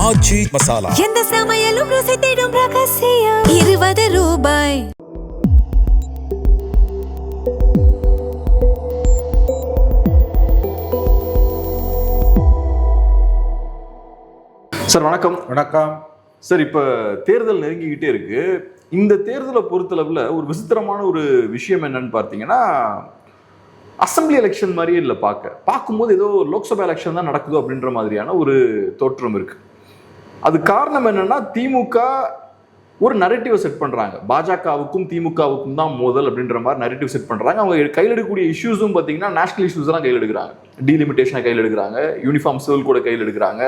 ஆச்சி மசாலா. எந்த சமையலும் ருசி தேடும் ரகசியம். 20 ரூபாய். சார் வணக்கம். வணக்கம் சார், இப்போ தேர்தல் நெருங்கிக்கிட்டே இருக்கு. இந்த தேர்தலை பொறுத்தளவில் ஒரு விசித்திரமான ஒரு விஷயம் என்னன்னு பார்த்தீங்கன்னா, அசம்பிளி எலெக்ஷன் மாதிரியே இல்லை. பார்க்கும்போது ஏதோ லோக்சபா எலெக்ஷன் தான் நடக்குதோ அப்படின்ற மாதிரியான ஒரு தோற்றம் இருக்கு. அது காரணம் என்னன்னா, திமுக ஒரு நரேட்டிவை செட் பண்றாங்க. பாஜகவுக்கும் திமுகவுக்கும் தான் மோதல் அப்படின்ற மாதிரி நரேட்டிவ் செட் பண்றாங்க. அவங்க கையில் எடுக்கக்கூடிய இஷ்யூஸும் பார்த்தீங்கன்னா நேஷனல் இஷ்யூஸ் எல்லாம் கையில் எடுக்கிறாங்க. டீலிமிட்டேஷனை கையில் எடுக்கிறாங்க, யூனிஃபார்ம் சிவில் கூட கையில் எடுக்கிறாங்க,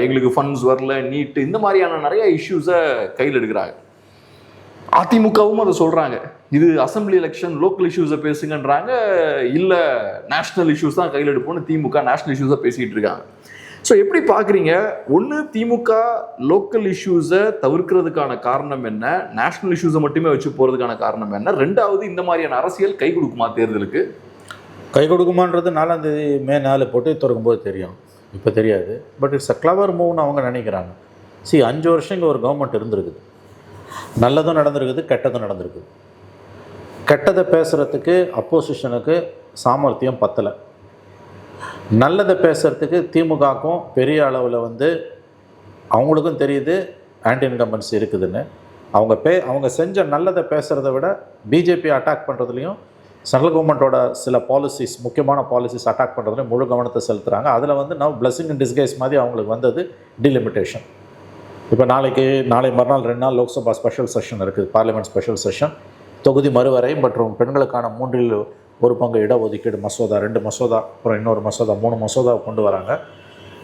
எங்களுக்கு ஃபண்ட்ஸ் வரல, நீட்டு, இந்த மாதிரியான நிறைய இஷ்யூஸை கையில் எடுக்கிறாங்க. அதிமுகவும் அதை சொல்றாங்க, இது அசம்பிளி எலெக்ஷன், லோக்கல் இஷ்யூஸை பேசுங்கன்றாங்க. இல்லை, நேஷனல் இஷ்யூஸ் தான் கையில் எடுப்போம்னு திமுக நேஷனல் இஷ்யூஸை பேசிக்கிட்டு இருக்காங்க. ஸோ எப்படி பார்க்குறீங்க? ஒன்று, திமுக லோக்கல் இஷ்யூஸை தவிர்க்கிறதுக்கான காரணம் என்ன? நேஷனல் இஷ்யூஸை மட்டுமே வச்சு போகிறதுக்கான காரணம் என்ன? ரெண்டாவது, இந்த மாதிரியான அரசியல் கை கொடுக்குமா தேர்தலுக்கு? கை கொடுக்குமான்றது 4ஆம் தேதி மே 4 போட்டு திறக்கும்போது தெரியும். இப்போ தெரியாது. பட் இட்ஸ் அ கிளவர் மூவ்னு அவங்க நினைக்கிறாங்க. 5 வருஷம் இங்கே ஒரு கவர்மெண்ட் இருந்திருக்குது. நல்லதும் நடந்திருக்குது, கெட்டதும் நடந்திருக்குது. கெட்டதை பேசுகிறதுக்கு அப்போசிஷனுக்கு சாமர்த்தியம் பத்தலை. நல்லதை பேசுகிறதுக்கு திமுகவுக்கும் பெரிய அளவில் அவங்களுக்கும் தெரியுது ஆன்டி இன்கம்பன்சி இருக்குதுன்னு. அவங்க செஞ்ச நல்லதை பேசுகிறத விட பிஜேபி அட்டாக் பண்ணுறதுலையும் சென்ட்ரல் கவர்மெண்ட்டோட சில பாலிசிஸ், முக்கியமான பாலிசிஸ் அட்டாக் பண்ணுறதுலையும் முழு கவனத்தை செலுத்துகிறாங்க. அதில் நான் பிளஸிங் இன் டிஸ்கைஸ் மாதிரி அவங்களுக்கு வந்தது டீலிமிட்டேஷன். இப்போ நாளை மறுநாள் 2 நாள் லோக்சபா ஸ்பெஷல் செஷன் இருக்குது, பார்லிமெண்ட் ஸ்பெஷல் செஷன். தொகுதி மறுவரை மற்றும் பெண்களுக்கான 3/1 இடஒதுக்கீடு மசோதா, 2 மசோதா, அப்புறம் இன்னொரு மசோதா, 3 மசோதாவை கொண்டு வராங்க.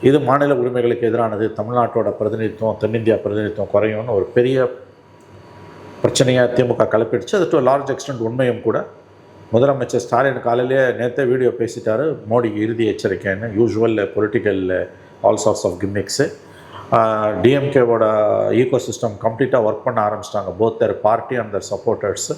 இது மாநில உரிமைகளுக்கு எதிரானது, தமிழ்நாட்டோட பிரதிநிதித்துவம், தென்னிந்தியா பிரதிநிதித்துவம் குறையும்னு ஒரு பெரிய பிரச்சனையாக திமுக கலப்பிடுச்சு. அது டு லார்ஜ் எக்ஸ்டென்ட் உண்மையும் கூட. முதலமைச்சர் ஸ்டாலின் காலையிலேயே நேற்றே வீடியோ பேசிட்டார், மோடிக்கு இறுதி எச்சரிக்கைன்னு. Usual political all sorts of gimmicks. டிஎம்கேவோட ஈகோ சிஸ்டம் கம்ப்ளீட்டாக ஒர்க் பண்ண ஆரம்பிச்சிட்டாங்க. Both their party and their supporters.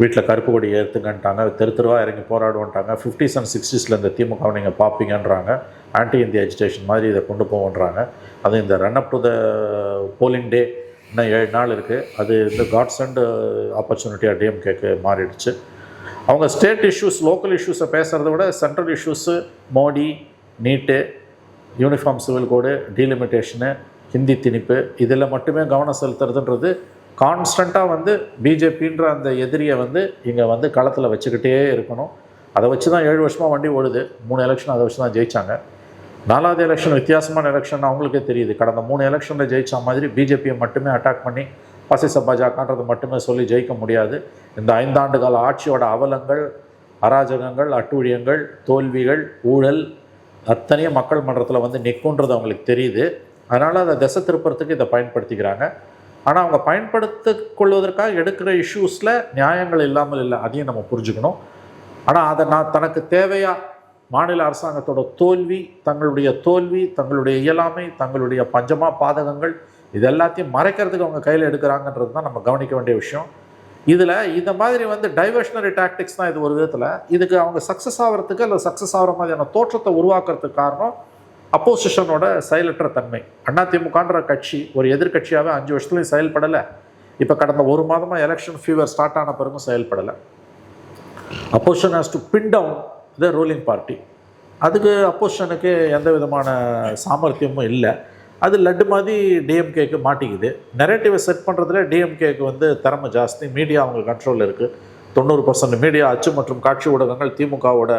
வீட்டில் கருப்பு கொடி ஏற்றுங்கன்ட்டாங்க, தெருவாக இறங்கி போராடுவோன்ட்டாங்க. 50s and 60s இந்த திமுகவை நீங்கள் பார்ப்பீங்கன்றாங்க. ஆன்டி இந்தியா எஜிடேஷன் மாதிரி இதை கொண்டு போவோன்றாங்க. அது இந்த run up to the polling day இன்னும் 7 நாள் இருக்குது. அது இந்த காட்ஸ் அண்ட் ஆப்பர்ச்சுனிட்டியாக டிஎம்கேக்கு மாறிடுச்சு. அவங்க ஸ்டேட் இஷ்யூஸ், லோக்கல் இஷ்யூஸை பேசுகிறத விட சென்ட்ரல் இஷ்யூஸு, மோடி, நீட்டு, யூனிஃபார்ம் சிவில் கோடு, டீலிமிட்டேஷனு, ஹிந்தி திணிப்பு, இதில் மட்டுமே கவனம் செலுத்துறதுன்றது கான்ஸ்டண்ட்டாக பிஜேபின்ற அந்த எதிரியை இங்கே களத்தில் வச்சுக்கிட்டே இருக்கணும். அதை வச்சு தான் 7 வருஷமாக வண்டி ஓடுது. 3 எலெக்ஷன் அதை வச்சு தான் ஜெயித்தாங்க. 4வது எலெக்ஷன் வித்தியாசமான எலெக்ஷன் அவங்களுக்கே தெரியுது. கடந்த 3 எலெக்ஷனில் ஜெயித்த மாதிரி பிஜேபியை மட்டுமே அட்டாக் பண்ணி பாசிச பாஜகன்றது மட்டுமே சொல்லி ஜெயிக்க முடியாது. இந்த 5 ஆண்டு கால ஆட்சியோட அவலங்கள், அராஜகங்கள், அட்டூழியங்கள், தோல்விகள், ஊழல் அத்தனையும் மக்கள் மன்றத்தில் நிற்குன்றது அவங்களுக்கு தெரியுது. அதனால் அதை திசை திருப்புறத்துக்கு இதை பயன்படுத்திக்கிறாங்க. ஆனால் அவங்க பயன்படுத்தி கொள்வதற்காக எடுக்கிற இஷ்யூஸில் நியாயங்கள் இல்லாமல் இல்லை, அதையும் நம்ம புரிஞ்சுக்கணும். ஆனால் அதை தனக்கு தேவையாக மாநில அரசாங்கத்தோட தோல்வி, தங்களுடைய இயலாமை, தங்களுடைய பஞ்சமா பாதகங்கள், இது எல்லாத்தையும் மறைக்கிறதுக்கு அவங்க கையில் எடுக்கிறாங்கன்றது தான் நம்ம கவனிக்க வேண்டிய விஷயம். இதில் இந்த மாதிரி டைவர்ஷனரி டாக்டிக்ஸ் தான் இது ஒரு விதத்தில். இதுக்கு அவங்க சக்ஸஸ் ஆகிறதுக்கு இல்லை சக்ஸஸ் ஆகிற மாதிரியான தோற்றத்தை உருவாக்குறதுக்கு காரணம் அப்போசிஷனோட செயலற்ற தன்மை. அதிமுகன்ற கட்சி ஒரு எதிர்கட்சியாகவே 5 வருஷத்துலையும் செயல்படலை. இப்போ கடந்த 1 மாதமாக எலெக்ஷன் ஃபீவர் ஸ்டார்ட் ஆன பிறகும் செயல்படலை. Opposition has to pin down the ruling party. அதுக்கு அப்போசிஷனுக்கு எந்த விதமான சாமர்த்தியமும் இல்லை. அது லட்டு மாதிரி டிஎம்கேக்கு மாட்டிக்குது. நெரேட்டிவை செட் பண்ணுறதுல டிஎம்கேக்கு திறமை ஜாஸ்தி. மீடியா அவங்க கண்ட்ரோலில் இருக்குது. 90% மீடியா, அச்சு மற்றும் காட்சி ஊடகங்கள் திமுகவோட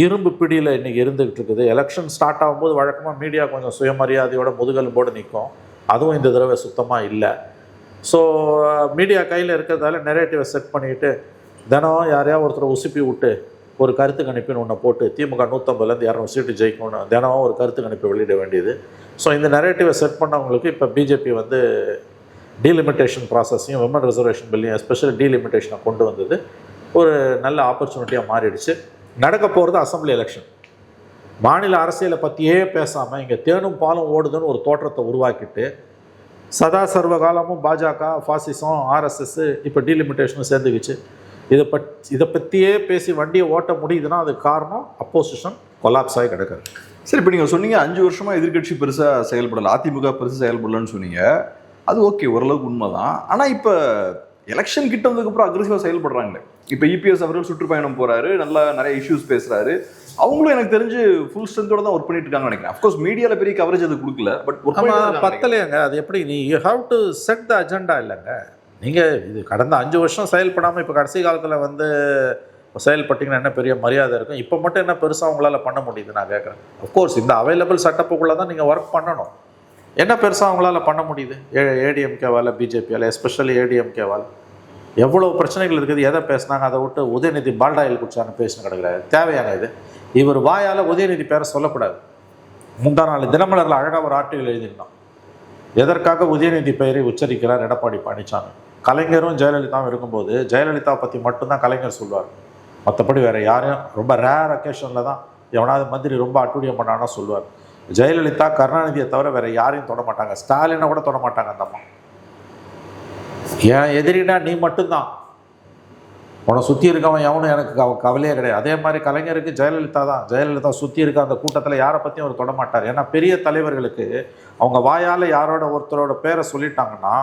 இரும்பு பிடியில் இன்றைக்கி இருந்துக்கிட்டு இருக்குது. எலெக்ஷன் ஸ்டார்ட் ஆகும்போது வழக்கமாக மீடியா கொஞ்சம் சுயமரியாதையோட முதுகெலும்போடு நிற்கும். அதுவும் இந்த தடவை சுத்தமாக இல்லை. ஸோ மீடியா கையில் இருக்கிறதால நெரேட்டிவை செட் பண்ணிக்கிட்டு தினம் யாரையாவது ஒருத்தரை உசுப்பி விட்டு ஒரு கருத்து கணிப்புன்னு ஒன்று போட்டு திமுக 150லேருந்து 200 சீட்டு ஜெயிக்கணும்னு தினம் ஒரு கருத்து கணிப்பை வெளியிட வேண்டியது. ஸோ இந்த நெரேட்டிவை செட் பண்ணவங்களுக்கு இப்போ பிஜேபி டீலிமிட்டேஷன் ப்ராசஸையும் விமன் ரிசர்வேஷன் பில்லையும் எஸ்பெஷலி டீலிமிட்டேஷனை கொண்டு வந்தது ஒரு நல்ல ஆப்பர்ச்சுனிட்டியாக மாறிடுச்சு. நடக்க போகிறது அசம்பிளி எலெக்ஷன். மாநில அரசியலை பற்றியே பேசாமல் இங்கே தேனும் பாலும் ஓடுதுன்னு ஒரு தோற்றத்தை உருவாக்கிட்டு சதா சர்வ காலமும் பாஜக, ஃபாசிசம், ஆர்எஸ்எஸ், இப்போ டீலிமிட்டேஷனும் சேர்ந்துக்கிச்சு. இதை பற்றியே பேசி வண்டியை ஓட்ட முடியுதுன்னா அதுக்கு காரணம் அப்போசிஷன் கொலாப்ஸ் ஆகி கிடக்குது. சரி, இப்போ நீங்கள் சொன்னீங்க 5 வருஷமா எதிர்க்கட்சி பெருசாக செயல்படலை, அதிமுக பெருசாக செயல்படலன்னு சொன்னீங்க. அது ஓகே, ஓரளவுக்கு உண்மைதான். ஆனால் இப்போ எலெக்ஷன் கிட்ட வந்ததுக்கப்புறம் அக்ரெசிவாக செயல்படுறாங்களே. இப்போ இபிஎஸ் அவர்கள் சுற்றுப்பயணம் போறாரு, நல்லா நிறைய இஷ்யூஸ் பேசுறாரு. அவங்களும் எனக்கு தெரிஞ்சு ஃபுல் ஸ்ட்ரென்த்தோட தான் ஒர்க் பண்ணிட்டு இருக்காங்கன்னு நினைக்கிறேன். அஃப்கோர்ஸ் மீடியாவில் பெரிய கவரேஜ் அது கொடுக்கல, பட் பத்தலையாங்க. அது எப்படி நீ you have to set the agenda இல்லைங்க. நீங்கள் இது கடந்த 5 வருஷம் செயல்படாமல் இப்போ கடைசி காலத்தில் வந்து செயல்பட்டிங்கன்னா என்ன பெரிய மரியாதை இருக்கும். இப்போ மட்டும் என்ன பெருசாக உங்களால் பண்ண முடியுது நான் கேட்குறேன். அஃப்கோர்ஸ் இந்த அவைலபிள் செட்டப்புக்குள்ளே தான் நீங்கள் ஒர்க் பண்ணணும். என்ன பெருசாக அவங்களால பண்ண முடியுது? ஏடிஎம்கேவால், பிஜேபியால், எஸ்பெஷலி ஏடிஎம்கேவால் எவ்வளோ பிரச்சனைகள் இருக்குது. எதை பேசினாங்க அதை விட்டு உதயநிதி பால்டாயில் குடிச்சான்னு பேசினு கிடக்கிறாரு. தேவையான இது இவர் வாயால் உதயநிதி பேரை சொல்லக்கூடாது. முந்தா நாள் தினமலரில் அழகாக ஒரு ஆர்டிகல் எழுதியிருந்தான். எதற்காக உதயநிதி பெயரை உச்சரிக்கிறார் எடப்பாடி பழனிசாமி? கலைஞரும் ஜெயலலிதாவும் இருக்கும்போது ஜெயலலிதா பற்றி மட்டும்தான் கலைஞர் சொல்லுவார். மற்றபடி வேறு யாரையும் ரொம்ப ரேர் அக்கேஷனில் தான் எவனாவது மந்திரி ரொம்ப அட்டுழியம் பண்ணான்னா சொல்லுவார். ஜெயலலிதா, கருணாநிதியை தவிர வேறு யாரையும் தொட மாட்டாங்க. ஸ்டாலினை கூட தொட மாட்டாங்க அந்த அம்மா. ஏன் எதிரினா நீ மட்டும்தான், உன்னை சுற்றி இருக்கவன் எவனும் எனக்கு கவலையே கிடையாது. அதே மாதிரி கலைஞருக்கு ஜெயலலிதா தான். ஜெயலலிதா சுற்றி இருக்க அந்த கூட்டத்தில் யாரை பற்றியும் அவர் தொட மாட்டார். ஏன்னா பெரிய தலைவர்களுக்கு அவங்க வாயால் யாரோட ஒருத்தரோட பேரை சொல்லிட்டாங்கன்னா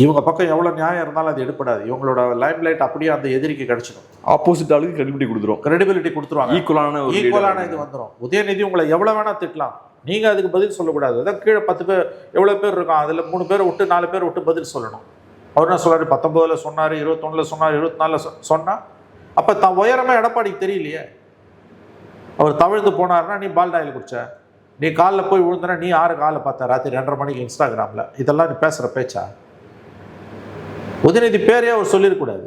இவங்க பக்கம் எவ்வளோ நியாயம் இருந்தாலும் அது எடுப்படாது. இவங்களோட லைம் லைட் அப்படியே அந்த எதிரிக்கு கிடைச்சிடும். ஆப்போசிட் ஆளுக்கு கிரெடிபிலிட்டி கொடுத்துருவாங்க. ஈக்குவலான இது வந்துடும். உதயநிதி உங்களை எவ்வளோ வேணால் திட்டலாம், நீங்கள் அதுக்கு பதில் சொல்லக்கூடாது. அதான் கீழே 10 பேர் எவ்வளோ பேர் இருக்கான், அதில் 3 பேரை விட்டு 4 பேர் விட்டு பதில் சொல்லணும். அவர் என்ன சொல்கிறார்? 19 சொன்னார், 21 சொன்னார், 24 சொன்னால் அப்போ தான் உயரமே எடப்பாடிக்கு தெரியலையே. அவர் தவிழ்ந்து போனார்னா நீ பால்டாயில் குடிச்ச, நீ காலில் போய் விழுந்தனா நீ 6 காலில் பார்த்த ராத்திரி 2:30 மணிக்கு இன்ஸ்டாகிராமில், இதெல்லாம் நீ பேசுகிற பேச்சா? உதயநிதி பேரையே அவர் சொல்லிடக்கூடாது.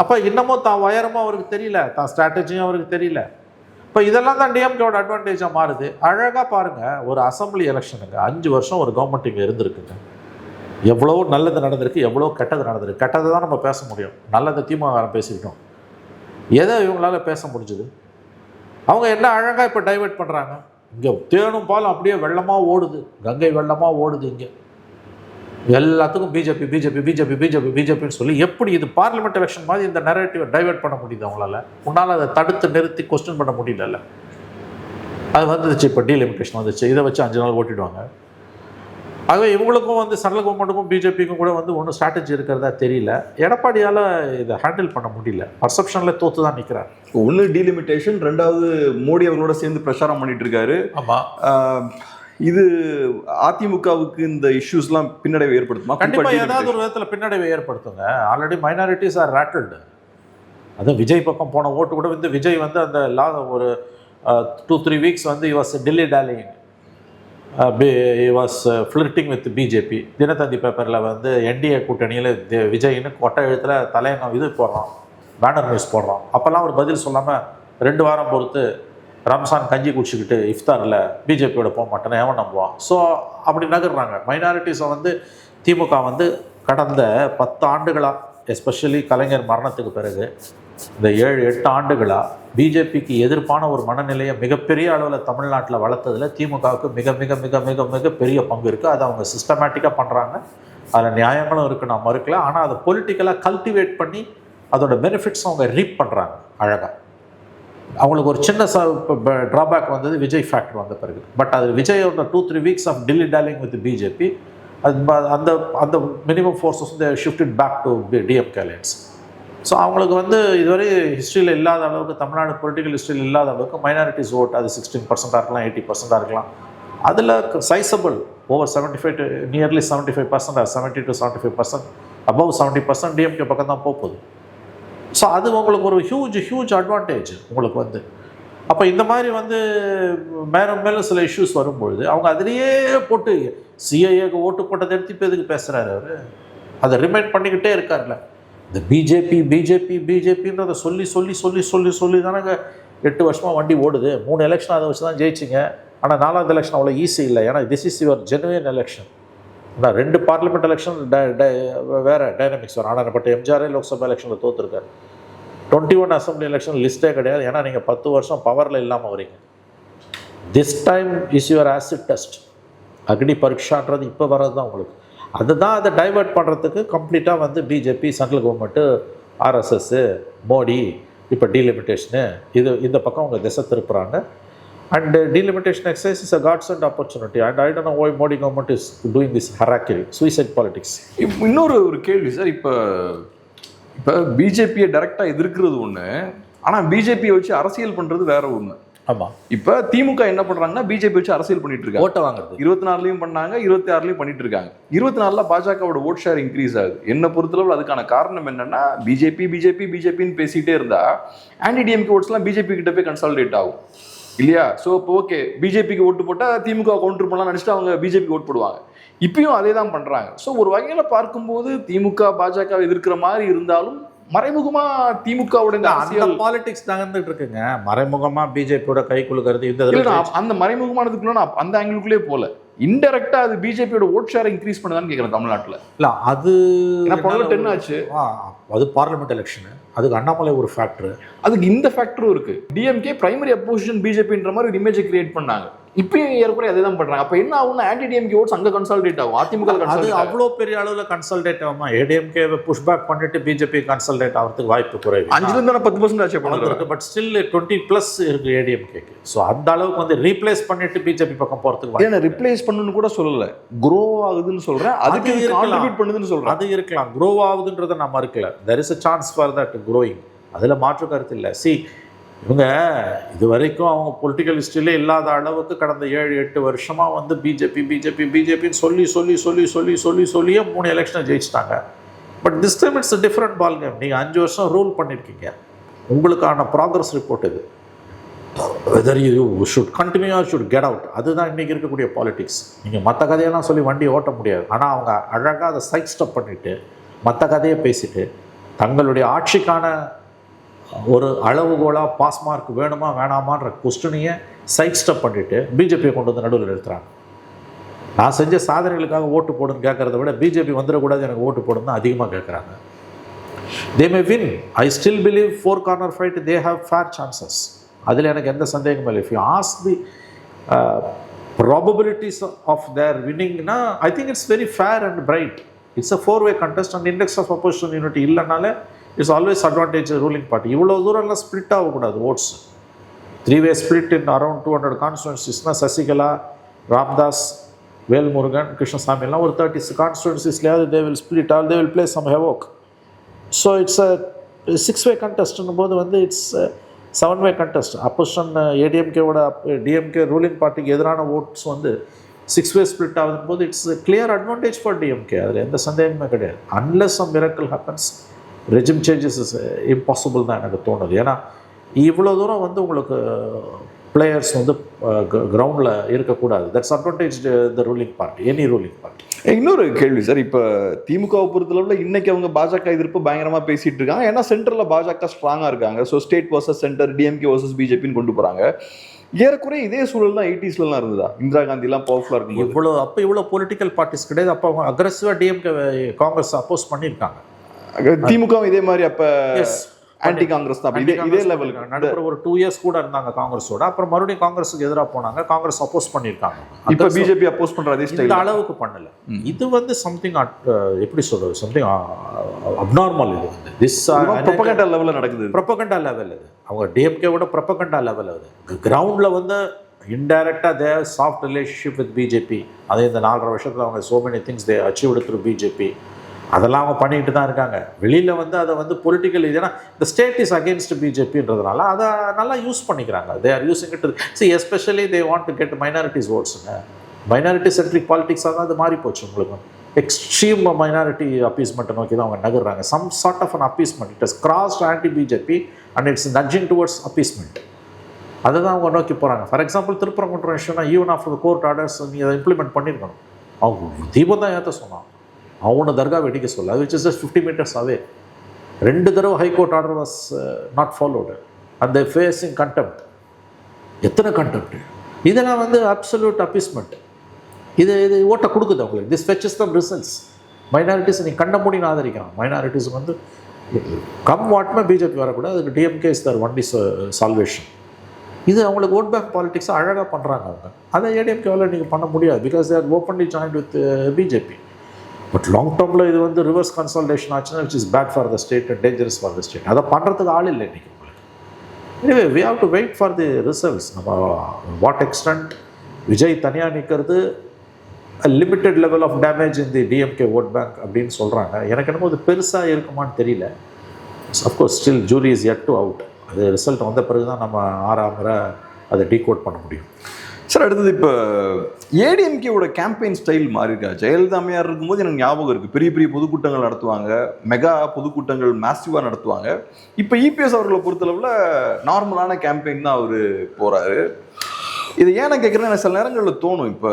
அப்போ இன்னமும் தான் உயரமும் அவருக்கு தெரியல, தான் ஸ்ட்ராட்டஜியும் அவருக்கு தெரியல. இப்போ இதெல்லாம் தான் டிஎம்கேவோட அட்வான்டேஜாக மாறுது. அழகாக பாருங்கள், ஒரு அசம்பிளி எலெக்ஷனுங்க 5 வருஷம் ஒரு கவர்மெண்ட் இங்கே இருந்திருக்குங்க. எவ்வளோ நல்லது நடந்திருக்கு, எவ்வளோ கெட்டது நடந்திருக்கு. கெட்டதை தான் நம்ம பேச முடியும், நல்லதை திமுக பேசிக்கிட்டோம். எதை இவங்களால பேச முடிஞ்சுது? அவங்க என்ன அழகாக இப்போ டைவெர்ட் பண்ணுறாங்க. இங்கே தேனும் பாலும் அப்படியே வெள்ளமாக ஓடுது, கங்கை வெள்ளமாக ஓடுது. இங்கே எல்லாத்துக்கும் பிஜேபி பிஜேபி பிஜேபி பிஜேபி பிஜேபின்னு சொல்லி எப்படி இது பார்லிமெண்ட் எலெக்ஷன் மாதிரி இந்த நரேட்டிவை டைவெர்ட் பண்ண முடியுது அவங்களால? உன்னால் அதை தடுத்து நிறுத்தி கொஸ்டின் பண்ண முடியல. அது வந்துச்சு, இப்போ டீலிமிட்டேஷன் வந்துச்சு, இதை வச்சு 5 நாள் ஓட்டிடுவாங்க. ஆகவே இவங்களுக்கும் வந்து சென்ட்ரல் கவர்மெண்ட்டுக்கும் பிஜேபிக்கும் கூட வந்து ஒன்றும் ஸ்ட்ராட்டஜி இருக்கிறதா தெரியல. எடப்பாடியால் இதை ஹேண்டில் பண்ண முடியல. பர்செப்ஷனில் தோற்று தான் நிற்கிறார். ஒன்று டீலிமிட்டேஷன், 2வது மோடி அவர்களோட சேர்ந்து பிரச்சாரம் பண்ணிட்டு இருக்காரு. ஆமாம், இது அதிமுகவுக்கு இந்த இஷ்யூஸ்லாம் பின்னடைவை ஏற்படுத்துமா? கண்டிப்பாக ஏதாவது ஒரு விதத்தில் பின்னடைவை ஏற்படுத்துங்க. Already minorities are rattled. அதுவும் விஜய் பக்கம் போன ஓட்டு கூட வந்து விஜய் வந்து அந்த ஒரு 2-3 வீக்ஸ் வந்து was dilly dallying, was flirting with BJP. Dinathanthi பேப்பரில் வந்து என்டிஏ கூட்டணியில் விஜய்னு கொட்டை எழுத்தில் தலையங்கம் இது போடுறான், பேனர் நியூஸ் போடுறான். அப்போல்லாம் ஒரு பதில் சொல்லாமல் 2 வாரம் பொறுத்து ரம்சான் கஞ்சி குடிச்சிக்கிட்டு இஃப்தாரில் பிஜேபியோட போக மாட்டேன்னு எவன் நம்புவான்? ஸோ அப்படி நகர்றாங்க. மைனாரிட்டிஸை வந்து திமுக வந்து கடந்த 10 ஆண்டுகளாக, எஸ்பெஷலி கலைஞர் மரணத்துக்கு பிறகு இந்த 7-8 ஆண்டுகளாக பிஜேபிக்கு எதிர்ப்பான ஒரு மனநிலையை மிகப்பெரிய அளவில் தமிழ்நாட்டில் வளர்த்ததில் திமுகவுக்கு மிக மிக மிக மிக மிக பெரிய பங்கு இருக்குது. அதை அவங்க சிஸ்டமேட்டிக்காக பண்ணுறாங்க. அதில் நியாயங்களும் இருக்குது, நான் மறுக்கல. ஆனால் அதை பொலிட்டிக்கலாக கல்டிவேட் பண்ணி அதோட பெனிஃபிட்ஸ் அவங்க ரீப் பண்ணுறாங்க அழகாக. அவங்களுக்கு ஒரு சின்ன ட்ராபேக் வந்தது விஜய் ஃபேக்டர் வந்த பிறகு. பட் அது விஜயோட 2-3 weeks of Delhi dallying with BJP, அந்த அந்த மினிமம் ஃபோர்ஸஸ் வந்து shifted back to DMK lines. So அவங்களுக்கு வந்து இதுவரை ஹிஸ்ட்ரியில் இல்லாத அளவுக்கு, தமிழ்நாடு பொலிட்டிக்கல் ஹிஸ்ட்ரியில் இல்லாத அளவுக்கு மைனாரிட்டிஸ் ஓட் அது 16% இருக்கலாம், 80% இருக்கலாம். அதில் sizeable over 75 nearly 75%, 70 to 75%, above 70% DMK பக்கம் தான் போகுது. ஸோ அது உங்களுக்கு ஒரு ஹியூஜ் அட்வான்டேஜ் உங்களுக்கு வந்து. அப்போ இந்த மாதிரி வந்து மேலும் மேலும் சில இஷ்யூஸ் வரும்பொழுது அவங்க அதிலேயே போட்டு சிஐஏக்கு ஓட்டு போட்டதை எடுத்து இப்போ எதுக்கு பேசுகிறாரு அவர்? அதை ரிமைண்ட் பண்ணிக்கிட்டே இருக்கார்ல. இந்த பிஜேபின்றதை சொல்லி தானங்க 8 வருஷமாக வண்டி ஓடுது. 3 எலெக்ஷன் அதை வச்சு தான் ஜெயிச்சிங்க. ஆனால் 4வது எலெக்ஷன் அவ்வளோ ஈஸி இல்லை. ஏன்னா this is your genuine election. ஆனால் 2 பார்லிமெண்ட் எலெக்ஷன் வேறு டைனமிக்ஸ் வரும். ஆனால் பட் எம்ஜிஆரே லோக்சபா எலெக்ஷனில் தோற்றுருக்காரு. 21 அசம்பிளி எலெக்ஷன் லிஸ்ட்டே கிடையாது. ஏன்னா நீங்கள் 10 வருஷம் பவரில் இல்லாமல் வரீங்க. This time is your acid test. அக்னி பரீட்சான்றது இப்போ வர்றது தான் உங்களுக்கு. அதுதான் அதை டைவெர்ட் பண்ணுறதுக்கு கம்ப்ளீட்டாக வந்து BJP, central government, RSS, Modi, இப்போ டீலிமிட்டேஷனு, இந்த பக்கம் அவங்க திசை திருப்புறாங்க. And delimitation exercise is a godsend opportunity. And I don't know why Modi government is doing this harakiri, suicide politics. இன்னொரு ஒரு கேள்வி சார், இப்போ பிஜேபியை டைரக்டாக எதிர்க்கிறது ஒன்று, ஆனால் பிஜேபியை வச்சு அரசியல் பண்ணுறது வேற ஒன்று. ஆமாம். இப்போ திமுக என்ன பண்ணுறாங்கன்னா பிஜேபி வச்சு அரசியல் பண்ணிட்டு இருக்காங்க. ஓட்டை வாங்குறது 24லயும் பண்ணாங்க, 26லயும் பண்ணிட்டு இருக்காங்க. 24ல பாஜகவோட ஓட் ஷேர் இன்க்ரீஸ் ஆகுது. என்ன பொறுத்தளவு அதுக்கான காரணம் என்னன்னா, பிஜேபின்னு பேசிட்டே இருந்தா ஆன்டி-டிஎம்கே ஓட்ஸ்லாம் பிஜேபி கிட்ட போய் கன்சாலிடேட் ஆகும் இல்லையா? ஸோ இப்போ ஓகே, பிஜேபிக்கு ஓட்டு போட்டால் திமுக கவுண்டர் பண்ணலாம் நினச்சிட்டு அவங்க பிஜேபிக்கு ஓட் போடுவாங்க. இப்பயும் அதே தான் பண்றாங்க. ஸோ ஒரு வகையில் பார்க்கும்போது திமுக பாஜக எதிர்க்கிற மாதிரி இருந்தாலும் மறைமுகமா திமுகவோட அந்த பாலிடிக்ஸ் நகர்ந்துட்டு இருக்குங்க. மறைமுகமா பிஜேபியோட கை குலுக்கிறது இந்த அந்த மறைமுகமானதுக்குள்ள அந்த ஆங்கிளுக்குள்ளே போல இன்டெரக்டா அது பிஜேபியோட ஓட் ஷேர் இன்க்ரீஸ் பண்ணுதான்னு கேட்குறேன் தமிழ்நாட்டில். இல்லை அது 10 ஆச்சு, அது பார்லிமெண்ட் எலெக்ஷனு, அதுக்கு அண்ணாமலை ஒரு ஃபேக்டர், அதுக்கு இந்த ஃபேக்டரும் இருக்கு. டிஎம்கே பிரைமரி அப்போசிஷன் பிஜேபின்ற மாதிரி ஒரு இமேஜை கிரியேட் பண்ணாங்க. இப்பயும் ஏற்கனவே அதே தான் பண்றாங்க. அப்ப என்ன ஆகும்னா ஆன்டி-டிஎம்கே ஓட்ஸ் அங்க கன்சாலிடேட் ஆகும், அதிமுக அது அவ்வளோ பெரிய அளவில் கன்சாலிடேட் ஆகுமா? ஏடிஎம்கே புஷ் பேக் பண்ணிட்டு பிஜேபி கன்சாலிடேட் ஆகிறதுக்கு வாய்ப்பு குறைவு. 5% ஆச்சு பண்ணுறது, பட் ஸ்டில் 20+ இருக்கு ஏடிஎம்கேக்கு. ஸோ அந்த அளவுக்கு வந்து ரீப்ளேஸ் பண்ணிட்டு பிஜேபி பக்கம் போகிறதுக்கு ஏன்னா ரிப்ளேஸ் பண்ணணும்னு கூட சொல்லல, க்ரோ ஆகுதுன்னு சொல்றேன், அதுக்கு கான்ட்ரிபியூட் பண்ணுதுன்னு சொல்றேன். அது இருக்கலாம், க்ரோ ஆகுதுன்றதை நான் மறுக்கல. There is a chance for that growing, அதில் மாற்று கருத்து இல்லை. இவங்க இது வரைக்கும் அவங்க பொலிட்டிக்கல் ஹிஸ்ட்ரியிலே இல்லாத அளவுக்கு கடந்த 7-8 வருஷமாக வந்து பிஜேபின்னு சொல்லியே 3 எலெக்ஷனை ஜெயிச்சிட்டாங்க. But this time it's different ball game. நீங்கள் 5 வருஷம் ரூல் பண்ணியிருக்கீங்க, உங்களுக்கான ப்ராக்ரஸ் ரிப்போர்ட் இது. Whether you should continue or should get out, அதுதான் இன்றைக்கி இருக்கக்கூடிய பாலிடிக்ஸ். நீங்கள் மற்ற கதையெல்லாம் சொல்லி வண்டியை ஓட்ட முடியாது. ஆனால் அவங்க அழகாக அதை சைட் ஸ்டெப் பண்ணிவிட்டு மற்ற கதையை பேசிட்டு தங்களுடைய ஆட்சிக்கான ஒரு அளவுகோலாக பாஸ் மார்க் வேணுமா வேணாமான்ற கொஸ்டினையே சைட் ஸ்டெப் பண்ணிவிட்டு பிஜேபியை கொண்டு வந்து நடுவில் நிறுத்துறாங்க. நான் செஞ்ச சாதனைகளுக்காக ஓட்டு போடுன்னு கேட்குறத விட பிஜேபி வந்துடக்கூடாது எனக்கு ஓட்டு போடுன்னு தான் அதிகமாக கேட்குறாங்க. They may win, I still believe 4 corner fight they have fair chances, அதில் எனக்கு எந்த சந்தேகமும் இல்லை. If you ask the probabilities of their வின்னிங்னா I think it's very fair and bright. It's a 4-way contest and index of opposition unity இல்லைனாலே it's always advantage ruling party. இவ்வளோ தூரம்லாம் split ஆகக்கூடாது votes. 3-way split in around 200 கான்ஸ்டுவன்சிஸ்னால் சசிகலா, ராம்தாஸ், வேல்முருகன், கிருஷ்ணசாமி எல்லாம் ஒரு 30 கான்ஸ்டுவன்சிஸ்லேயாவது they will split all, they will play some havoc. So it's a 6-way contestன்னும் போது வந்து இட்ஸ் 7-way contest. அப்போசிஷன் ஏடிஎம்கேவோட டிஎம்கே ரூலிங் பார்ட்டிக்கு எதிரான ஓட்ஸ் வந்து 6-way ஸ்ப்ளிட் ஆகுதும் போது it's clear advantage for DMK, அதில் எந்த சந்தேகமே கிடையாது. Unless some miracle happens, regime changes is impossible தான் எனக்கு தோணுது. ஏன்னா இவ்வளோ தூரம் வந்து உங்களுக்கு பிளேயர்ஸ் வந்து கிரவுண்டில் இருக்கக்கூடாது. That's advantage the ruling party, any ruling party. இன்னொரு கேள்வி சார், இப்போ திமுகவை பொறுத்தளவில் இன்னைக்கு அவங்க பாஜக எதிர்ப்பு பயங்கரமாக பேசிட்டு இருக்காங்க. ஏன்னா சென்டரில் பாஜக ஸ்ட்ராங்காக இருக்காங்க. So state versus centre, DMK versus பிஜேபின்னு கொண்டு போகிறாங்க. ஏறக்குறைய இதே சூழல் தான் 80ஸ்லாம் இருந்ததா? இந்திரா காந்திலாம் பவர்ஃபுல்லாக இருக்கும். இவ்வளோ பொலிட்டிக்கல் பார்ட்டிஸ் கிடையாது. அப்போ அவங்க அக்ரெசிவாக டிஎம்கே காங்கிரஸ் அப்போஸ் பண்ணியிருக்காங்க. திமுக இதே மாதிரி அப்ப ஆன்டி காங்கிரஸ் தான், இதே லெவலுக்கு நடுப்புற ஒரு 2 இயர்ஸ் கூட இருந்தாங்க காங்கிரஸோட. அப்புறம் மறுபடியும் காங்கிரஸுக்கு எதிராக போனாங்க, காங்கிரஸ் அப்போஸ் பண்ணியிருக்காங்க. இப்போ பிஜேபி அப்போஸ் பண்ற அதே ஸ்டைல் இந்த அளவுக்கு பண்ணல. இது வந்து சம்திங் எப்படி சொல்றது, சம்திங் அப்நார்மல். இது வந்து திஸ் ப்ரொபகண்டா லெவலில் நடக்குது. ப்ரொபகண்டா லெவல் இது. அவங்க டிஎம்கேவோட ப்ரொபகண்டா லெவல் அது. கிரவுண்டில் வந்து இன்டைரக்டாக தே சாஃப்ட் ரிலேஷன்ஷிப் வித் பிஜேபி. அதே இந்த 4.5 வருஷத்தில் அவங்க so many things they achieved through BJP. அதெல்லாம் அவங்க பண்ணிட்டு தான் இருக்காங்க. வெளியில் வந்து அதை வந்து பொலிட்டிக்கல், ஏன்னா இந்த ஸ்டேட் இஸ் அகேன்ஸ்ட் பிஜேபின்றதுனால அதை நல்லா யூஸ் பண்ணிக்கிறாங்க. They are using it. See especially they want to get minorities ஓட்ஸுங்க. மைனாரிட்டி சென்ட்ரிக் பாலிட்டிக்ஸாக தான் அது மாறி போச்சு. உங்களுக்கு எக்ஸ்ட்ரீம் மைனாரிட்டி அப்பீஸ்மெண்ட்டை நோக்கி தான் அவங்க நகர்றாங்க. Some sort of an appeasement. It is crossed anti BJP and it's nudging towards appeasement. அதை தான் அவங்க நோக்கி போகிறாங்க. ஃபார் எக்ஸாம்பிள் திருப்பரங்குன்றம் இஷ்யூனா ஈவன் ஆஃப்டர் கோர்ட் ஆர்டர்ஸ் நீ அதை இம்ப்ளிமெண்ட் பண்ணியிருக்கணும். அவங்க தீபம் தான் ஏற்ற சொன்னான், அவனை தர்கா வெடிக்க சொல்ல. அது which is just 50 meters away. 2 தடவை high court order was not followed and facing contempt. எத்தனை கண்டெம்ட்! இதெல்லாம் வந்து அப்சல்யூட் அப்பீஸ்மெண்ட். இது ஓட்டை கொடுக்குது அவங்களுக்கு. This fetches them results. Minorities நீ கண்ட முடின்னு ஆதரிக்கிறான். மைனாரிட்டிஸ் வந்து கம் வாட்மே பிஜேபி வரக்கூடாது. அதுக்கு DMK is their only salvation. இது அவங்களுக்கு ஓட் பேங்க் பாலிட்டிக்ஸை அழகாக பண்ணுறாங்க அவங்க. அதை ஏடிஎம்கேவால் நீங்கள் பண்ண முடியாது. Because their openly joint with BJP. But long டேர்மில் இது வந்து ரிவர்ஸ் கன்சால்டேஷன் ஆச்சுன்னா which is bad for the state and dangerous for the state. அதை பண்ணுறதுக்கு ஆள் இல்லை இன்றைக்கி உங்களுக்கு. Anyway we have to wait for the results. நம்ம வாட் எக்ஸ்டென்ட் விஜய் தனியாக நிற்கிறது limited level of damage in the DMK vote bank அப்படின்னு சொல்கிறாங்க. எனக்கு என்னமோ அது பெருசாக இருக்குமான்னு தெரியல. Of course still jury is Ed to out. அது ரிசல்ட் வந்த பிறகு தான் நம்ம ஆறாமரை அதை டீகோட் பண்ண முடியும். சார், அடுத்தது இப்போ ஏடிஎம்கேவோட கேம்பெயின் ஸ்டைல் மாறி இருக்கா? ஜெயலலிதா அம்மையார் இருக்கும்போது எனக்கு ஞாபகம் இருக்குது, பெரிய பெரிய பொதுக்கூட்டங்கள் நடத்துவாங்க, மெகா பொதுக்கூட்டங்கள் மேசிவாக நடத்துவாங்க. இப்போ இபிஎஸ் அவர்களை பொறுத்தளவில் நார்மலான கேம்பெயின் தான் அவர் போகிறாரு. இது ஏன் நான் கேட்குறேன்னா, எனக்கு சில நேரங்களில் தோணும், இப்போ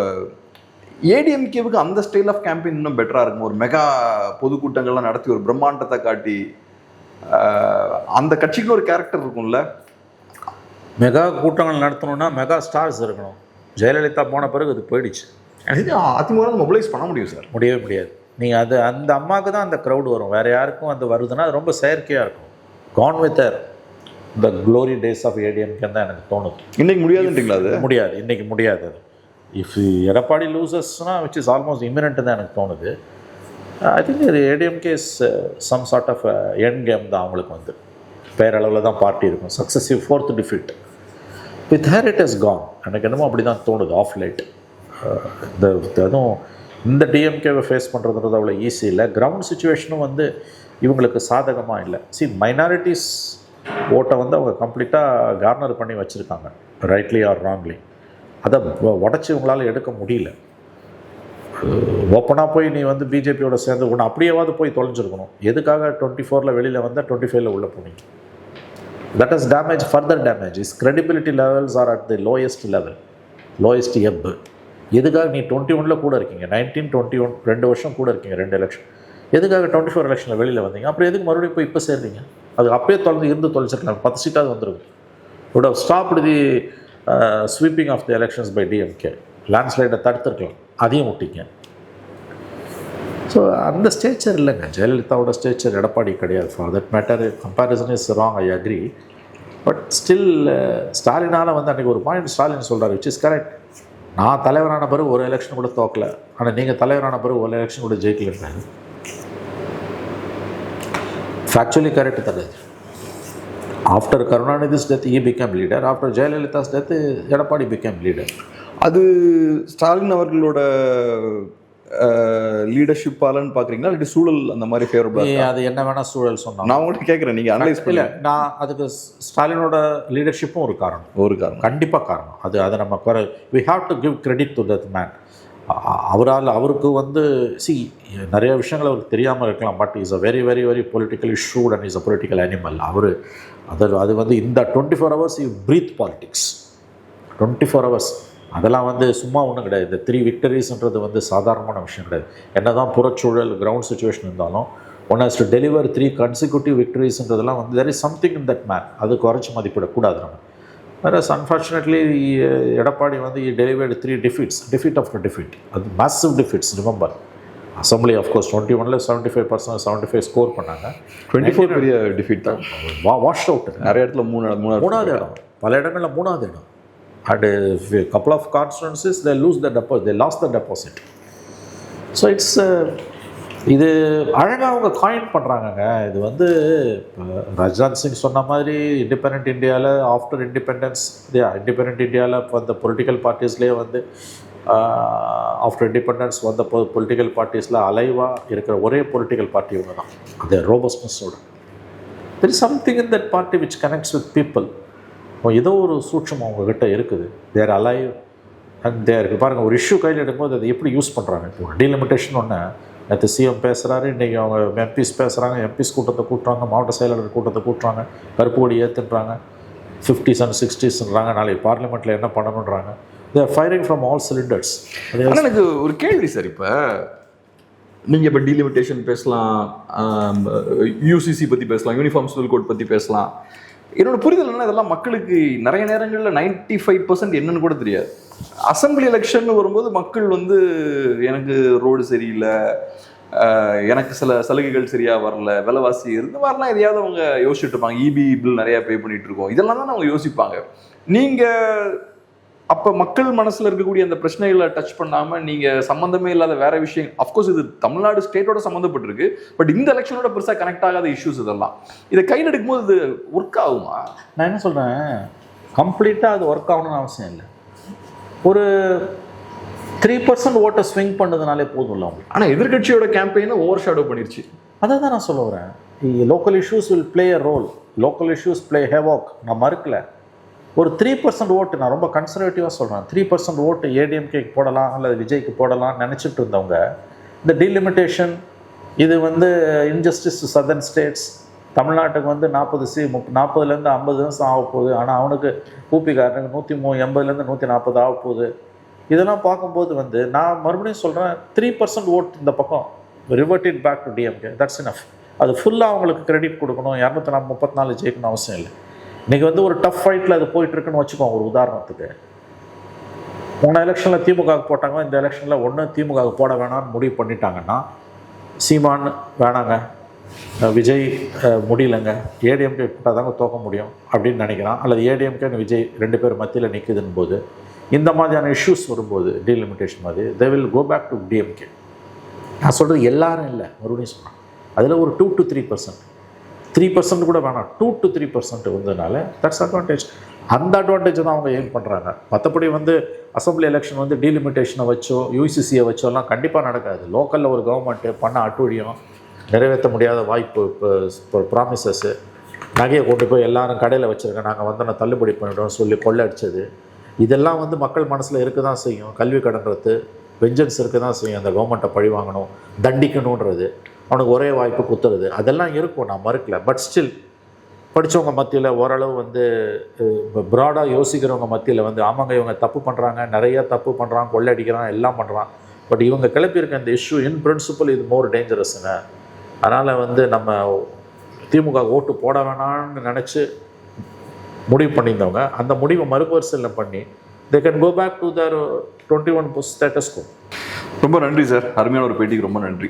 ஏடிஎம்கேவுக்கு அந்த ஸ்டைல் ஆஃப் கேம்பெயின் இன்னும் பெட்டராக இருக்கும். ஒரு மெகா பொதுக்கூட்டங்கள்லாம் நடத்தி ஒரு பிரம்மாண்டத்தை காட்டி அந்த கட்சிக்கு ஒரு கேரக்டர் இருக்கும்ல. மெகா கூட்டங்கள் நடத்தணும்னா மெகா ஸ்டார்ஸ் இருக்கணும். ஜெயலலிதா போன பிறகு அது போயிடுச்சு. அதிமுக மொபிலைஸ் பண்ண முடியும் சார்? முடியவே முடியாது. நீங்கள் அது அந்த அம்மாவுக்கு தான் அந்த க்ரௌடு வரும், வேறு யாருக்கும் அது வருதுன்னா அது ரொம்ப செயற்கையாக இருக்கும். Gone with the glory days of ADMK தான் எனக்கு தோணுது. இன்றைக்கி முடியாதுன்றீங்களா? அது முடியாது, இன்றைக்கி முடியாது. அது இஃப் எடப்பாடி லூசஸ்னால் விச் இஸ் ஆல்மோஸ்ட் இமினன்ட் தான் எனக்கு தோணுது. ஐ திங்க் இது ADMK is some sort of end game தான். அவங்களுக்கு வந்து பேரளவில் தான் பார்ட்டி இருக்கும். Successive 4th defeat with her it is gone. எனக்கு என்னமோ அப்படி தான் தோணுது ஆஃப் லைட். அதுவும் இந்த டிஎம்கேவை ஃபேஸ் பண்ணுறதுன்றது அவ்வளோ ஈஸி இல்லை. கிரவுண்ட் சுச்சுவேஷனும் வந்து இவங்களுக்கு சாதகமாக இல்லை. மைனாரிட்டிஸ் ஓட்டை வந்து அவங்க கம்ப்ளீட்டாக கார்னர் பண்ணி வச்சுருக்காங்க, ரைட்லி ஆர் ராங்லி. அதை உடச்சி இவங்களால் எடுக்க முடியல. ஓப்பனாக போய் நீ வந்து பிஜேபியோட சேர்ந்து ஒன்று அப்படியேவாது போய் தொலைஞ்சிருக்கணும். எதுக்காக 24 வெளியில் வந்தால் 25 உள்ளே போனீங்க? That is damage, further damage. Is credibility levels are at the lowest level, lowest ebb. எதுக்காக நீ 21 கூட இருக்கீங்க, 19, 21 2 வருஷம் கூட இருக்கீங்க, 2 எலெக்ஷன். எதுக்காக 24 எலெக்ஷனில் வெளியில் வந்தீங்க? அப்புறம் எதுக்கு மறுபடியும் போய் இப்போ சேர்றீங்க? அது அப்பயே தொலைச்சிருக்கலாம். 10 சீட்டாவது வந்துருக்கும். would have stopped the sweeping of the elections by DMK. லேண்ட்ஸ்லைடை தடுத்துருக்கலாம், அதையும் விட்டீங்க. ஸோ அந்த ஸ்டேச்சர் இல்லைங்க ஜெயலலிதாவோட ஸ்டேச்சர், எடப்பாடி கிடையாது. For that matter comparison is wrong, I agree. But still ஸ்டாலினால் வந்து அன்றைக்கி ஒரு பாயிண்ட் ஸ்டாலின் சொல்கிறார், விச் இஸ் கரெக்ட். நான் தலைவரான பிறகு ஒரு எலெக்ஷன் கூட தோக்கலை, ஆனால் நீங்கள் தலைவரான பிறகு ஒரு எலெக்ஷன் கூட ஜெயிக்கலைன்றாங்க. ஃபேக்சுவலி கரெக்ட் தான். After Karunanidhi's death he became leader. After Jayalalithaa's death Edappadi became leader. அது ஸ்டாலின் அவர்களோட லீடர்ஷிப்பாலன்னு பார்க்குறீங்களா, இல்லை சூழல் அந்த மாதிரி ஃபேவரபிள்? அது என்ன வேணால் சூழல் சொன்னால் நான் உங்கள்கிட்ட கேட்குறேன், நீங்கள் அனலைஸ் பண்ணல. நான் அதுக்கு ஸ்டாலினோட லீடர்ஷிப்பும் ஒரு காரணம், கண்டிப்பாக காரணம். அதை நம்ம we have to give credit to that man. அவருக்கு வந்து நிறைய விஷயங்கள் அவருக்கு தெரியாமல் இருக்கலாம். But is a very very very politically shoot and is a political animal. அது வந்து இந்த 24 hours you breath politics. 24 hours அதெல்லாம் வந்து சும்மா ஒன்றும் கிடையாது. இந்த 3 victories வந்து சாதாரணமான விஷயம் கிடையாது. என்ன தான் புறச்சூழல் கிரவுண்ட் சுச்சுவேஷன் இருந்தாலும் one has to deliver 3 consecutive victoriesன்றதெல்லாம் வந்து there is something in that man. அது குறைச்சி மதிப்பிடக்கூடாது நம்ம. Whereas unfortunately எடப்பாடி வந்து delivered 3 defeats, defeat after defeat. அது massive defeats. remember assembly of course 21ல் 75%, 75 ஸ்கோர் பண்ணாங்க. 24 பெரிய டிஃபீட் தான். Wash out. நிறைய இடத்துல மூணாவது இடம், பல இடங்களில் 3வது இடம். And couple of constituencies they lose the deposit, they lost the deposit. So it's இது அழகாக அவங்க காயின் பண்ணுறாங்கங்க. இது வந்து ராஜ்நாத் சிங் சொன்ன மாதிரி இண்டிபெண்ட் இந்தியாவில் ஆஃப்டர் இண்டிபெண்டன்ஸ் இண்டிபெண்ட் இந்தியாவில் வந்த பொலிட்டிக்கல் பார்ட்டிஸ்லேயே வந்து ஆஃப்டர் இண்டிபெண்டன்ஸ் வந்த பொலிட்டிக்கல் பார்ட்டிஸில் அலைவாக இருக்கிற ஒரே பொலிட்டிக்கல் பார்ட்டி இவங்க தான். அது ரோபஸ்ட்னஸோட there is something in that party which connects with people. ஏதோ ஒரு சூட்சம் அவங்கக்கிட்ட இருக்குது. தேர் அலைவ் அண்ட் தேர் பாருங்கள். ஒரு இஷ்யூ கையில் எடுக்கும்போது அதை எப்படி யூஸ் பண்ணுறாங்க. இப்போ ஒரு டீலிமிட்டேஷன் ஒன்று நேற்று சிஎம் பேசுகிறாரு, இன்றைக்கி அவங்க எம்பிஸ் பேசுகிறாங்க, எம்பிஸ் கூட்டத்தை கூட்டுறாங்க, மாவட்ட செயலாளர் கூட்டத்தை கூட்டுறாங்க, கருப்பு கொடி ஏற்றுன்றாங்க, 50s and 60sன்றாங்க, நாளைக்கு பார்லிமெண்ட்டில் என்ன பண்ணணுன்றாங்க. தேர் ஃபயரிங் ஃப்ரம் ஆல் சிலிண்டர்ஸ். ஆனால் எனக்கு ஒரு கேள்வி சார், இப்போ நீங்கள் இப்போ டீலிமிட்டேஷன் பேசலாம், யூசிசி பற்றி பேசலாம், யூனிஃபார்ம் சிவில் கோட் பற்றி பேசலாம். என்னோட புரிதல் என்ன, இதெல்லாம் மக்களுக்கு நிறைய நேரங்களில் 95% என்னன்னு கூட தெரியாது. அசம்பிளி எலெக்ஷன் வரும்போது மக்கள் வந்து எனக்கு ரோடு சரியில்லை, எனக்கு சில சலுகைகள் சரியாக வரல, விலைவாசி இருந்து வரலாம், எதையாவது அவங்க யோசிச்சுட்டு இருப்பாங்க. இபி பில் நிறையா பே பண்ணிகிட்டு இருக்கோம், இதெல்லாம் தான் அவங்க யோசிப்பாங்க. நீங்கள் அப்ப மக்கள் மனசுல இருக்கக்கூடிய அந்த பிரச்சனைகளை டச் பண்ணாம நீங்க சம்பந்தமே இல்லாத வேற விஷயம், அப்கோர்ஸ் இது தமிழ்நாடு ஸ்டேட்டோட சம்மந்தப்பட்டிருக்கு, பட் இந்த எலெக்ஷனோட பெருசா கனெக்ட் ஆகாத இஷ்யூஸ் இதெல்லாம், இதை கையில் எடுக்கும்போது இது ஒர்க் ஆகுமா? நான் என்ன சொல்றேன், கம்ப்ளீட்டா அது ஒர்க் ஆகணும்னு அவசியம் இல்லை. ஒரு 3% ஓட்டை ஸ்விங் பண்ணதுனாலே போதும் இல்லை அவங்க. ஆனா எதிர்கட்சியோட கேம்பெயினை ஓவர் ஷேடோ பண்ணிருச்சு. அதை தான் நான் சொல்ல வரேன். Local issues will play a role, local issues play havoc, நான் மறுக்கல. ஒரு 3% ஓட்டு, நான் ரொம்ப கன்சர்வேட்டிவாக சொல்கிறேன், 3% ஓட்டு ஏடிஎம்கேக்கு போடலாம் அல்லது விஜய்க்கு போடலாம் நினச்சிட்டு இருந்தவங்க இந்த டீலிமிட்டேஷன், இது வந்து இன்ஜஸ்டிஸ் டு சதர்ன் ஸ்டேட்ஸ், தமிழ்நாட்டுக்கு வந்து 40-50 வருஷம் ஆக போகுது, ஆனால் அவனுக்கு ஊபிக்காரனுக்கு 180 140 ஆக போகுது. இதெல்லாம் பார்க்கும்போது வந்து நான் மறுபடியும் சொல்கிறேன், 3% ஓட்டு இந்த பக்கம் reverted back to DMK, that's enough. அது ஃபுல்லாக அவங்களுக்கு கிரெடிட் கொடுக்கணும், 234 ஜெயிக்கணும் அவசியம் இல்லை. இன்றைக்கி வந்து ஒரு டஃப் ஃபைட்டில் அது போயிட்டுருக்குன்னு வச்சுக்கோங்க. ஒரு உதாரணத்துக்கு, போன எலெக்ஷனில் திமுகவுக்கு போட்டாங்க, இந்த எலெக்ஷனில் ஒன்று திமுகவுக்கு போட வேணாம்னு முடிவு பண்ணிட்டாங்கன்னா, சீமான் வேணாங்க, விஜய் முடியலைங்க, ஏடிஎம்கே போட்டால் தாங்க தோக்க முடியும் அப்படின்னு நினைக்கிறான், அல்லது ஏடிஎம்கேன்னு விஜய் 2 பேர் மத்தியில் நிற்குதுன்னு போது, இந்த மாதிரியான இஷ்யூஸ் வரும்போது டீலிமிட்டேஷன் மாதிரி they will go back to DMK. நான் சொல்கிறது எல்லாரும் இல்லை, மறுபடியும் சொல்கிறேன், அதில் ஒரு 2 to 3% கூட வேணாம், 2 to 3% வந்ததுனால தட்ஸ் அட்வான்டேஜ். அந்த அட்வான்டேஜ் தான் அவங்க எய்ம் பண்ணுறாங்க. மற்றபடி வந்து அசம்பிளி எலெக்ஷன் வந்து டீலிமிட்டேஷனை வச்சோ யூசிசியை வச்சோலாம் கண்டிப்பாக நடக்காது. லோக்கலில் ஒரு கவர்மெண்ட்டு பண்ண அட்டுழியம், நிறைவேற்ற முடியாத வாய்ப்பு, இப்போ ப்ராமிசஸ்ஸு, நகையை கொண்டு போய் எல்லாரும் கடையில் வச்சுருக்கேன், நாங்கள் வந்து நான் தள்ளுபடி பண்ணிவிடுவோம் சொல்லி கொள்ளை அடித்தது, இதெல்லாம் வந்து மக்கள் மனசில் இருக்க தான் செய்யும். கல்வி கடன்றது வெஞ்சன்ஸ் இருக்க தான் செய்யும். அந்த கவர்மெண்ட்டை பழி வாங்கணும், தண்டிக்கணுன்றது, அவனுக்கு ஒரே வாய்ப்பு குத்துறது, அதெல்லாம் இருக்கும், நான் மறுக்கல. பட் ஸ்டில் படித்தவங்க மத்தியில் ஓரளவு வந்து ப்ராடாக யோசிக்கிறவங்க மத்தியில் வந்து ஆமாங்க இவங்க தப்பு பண்ணுறாங்க, நிறைய தப்பு பண்ணுறான், கொள்ளடிக்கிறான், எல்லாம் பண்ணுறான், பட் இவங்க கிளப்பியிருக்க இந்த இஷ்யூ இன் பிரின்சிபல் இது மோர் டேஞ்சரஸுங்க. அதனால் வந்து நம்ம திமுக ஓட்டு போட வேணான்னு நினச்சி முடிவு பண்ணியிருந்தவங்க அந்த முடிவை மறுபரிசீலனை பண்ணி they can go back to their 21 status quo. ரொம்ப நன்றி சார், அருமையான ஒரு பேட்டிக்கு ரொம்ப நன்றி.